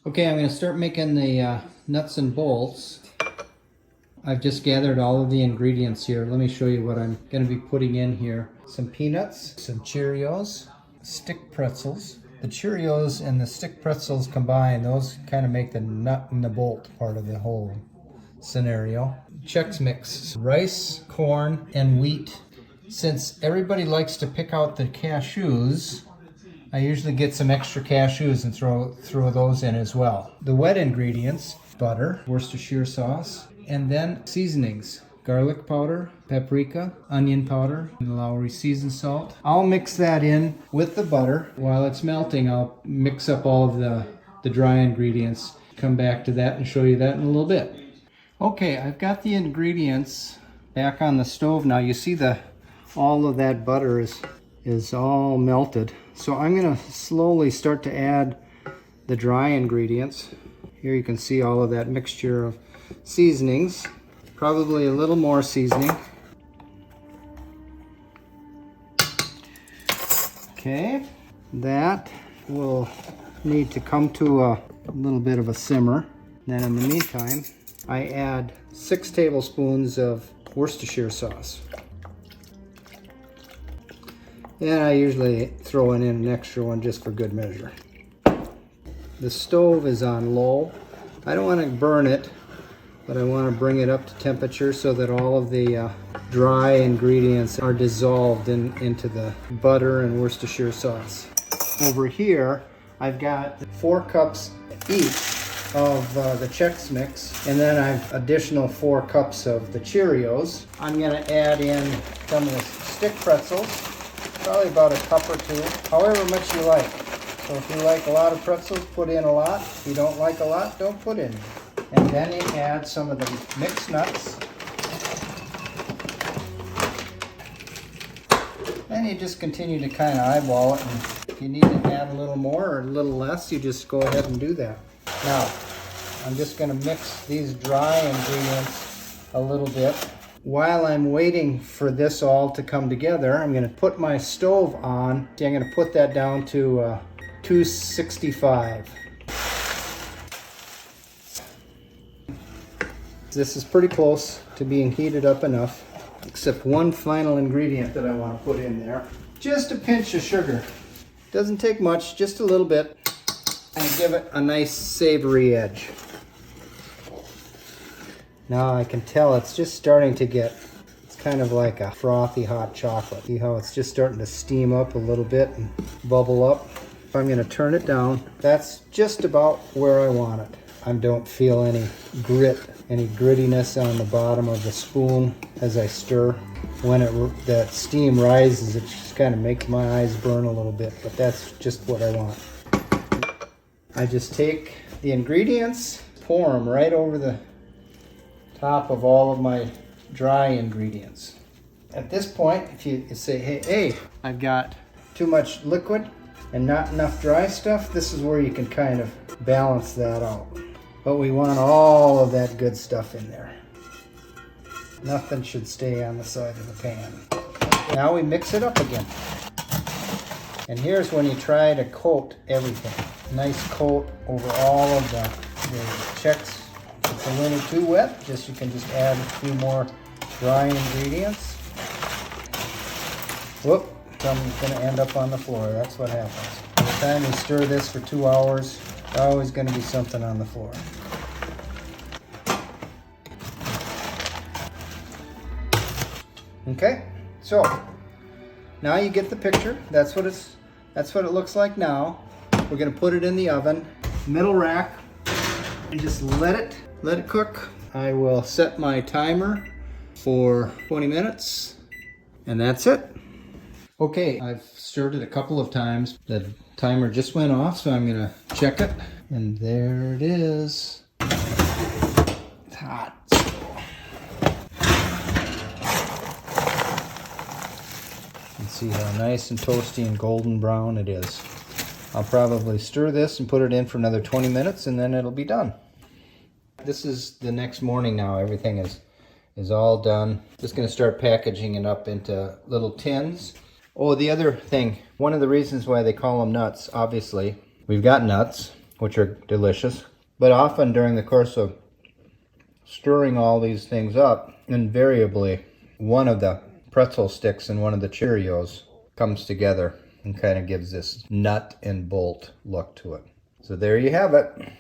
Okay, I'm going to start making the nuts and bolts. I've just gathered all of the ingredients here. Let me show you what I'm going to be putting in here. Some peanuts, some Cheerios, stick pretzels. The Cheerios and the stick pretzels combined, those kind of make the nut and the bolt part of the whole scenario. Chex Mix, rice, corn, and wheat. Since everybody likes to pick out the cashews, I usually get some extra cashews and throw those in as well. The wet ingredients, butter, Worcestershire sauce, and then seasonings. Garlic powder, paprika, onion powder, and Lowry seasoned salt. I'll mix that in with the butter. While it's melting, I'll mix up all of the dry ingredients. Come back to that and show you that in a little bit. Okay, I've got the ingredients back on the stove now. You see all of that butter is all melted. So I'm going to slowly start to add the dry ingredients. Here you can see all of that mixture of seasonings. Probably a little more seasoning. Okay, that will need to come to a little bit of a simmer. Then in the meantime, I add 6 tablespoons of Worcestershire sauce. And I usually throw in an extra one just for good measure. The stove is on low. I don't want to burn it, but I want to bring it up to temperature so that all of the dry ingredients are dissolved into the butter and Worcestershire sauce. Over here, I've got 4 cups each of the Chex Mix, and then I've additional 4 cups of the Cheerios. I'm going to add in some of the stick pretzels, probably about a cup or 2, however much you like. So if you like a lot of pretzels, put in a lot. If you don't like a lot, don't put in. And then you add some of the mixed nuts. Then you just continue to kind of eyeball it, and if you need to add a little more or a little less, you just go ahead and do that. Now, I'm just going to mix these dry ingredients a little bit. While I'm waiting for this all to come together, I'm going to put my stove on. See, I'm going to put that down to 265. This is pretty close to being heated up enough, except one final ingredient that I want to put in there. Just a pinch of sugar. Doesn't take much, just a little bit, and give it a nice savory edge. Now I can tell it's just starting to it's kind of like a frothy hot chocolate. See how it's just starting to steam up a little bit and bubble up? I'm going to turn it down. That's just about where I want it. I don't feel any grittiness on the bottom of the spoon as I stir. When that steam rises, it just kind of makes my eyes burn a little bit, but that's just what I want. I just take the ingredients, pour them right over the top of all of my dry ingredients. At this point, if you say, hey, I've got too much liquid and not enough dry stuff, this is where you can kind of balance that out. But we want all of that good stuff in there. Nothing should stay on the side of the pan. Now we mix it up again. And here's when you try to coat everything. Nice coat over all of the Chex. If it's a little too wet, you can just add a few more dry ingredients. Whoop, something's going to end up on the floor. That's what happens. By the time you stir this for 2 hours, there's always going to be something on the floor. Okay, so now you get the picture. That's what it looks like now. We're going to put it in the oven, middle rack, and just let it cook. I will set my timer for 20 minutes, and that's it. Okay, I've stirred it a couple of times. The timer just went off, so I'm going to check it, and there it is. It's hot. You can see how nice and toasty and golden brown it is. I'll probably stir this and put it in for another 20 minutes, and then it'll be done. This is the next morning now. Everything is all done. Just going to start packaging it up into little tins. Oh, the other thing, one of the reasons why they call them nuts, obviously, we've got nuts, which are delicious. But often during the course of stirring all these things up, invariably one of the pretzel sticks and one of the Cheerios comes together and kind of gives this nut and bolt look to it. So there you have it.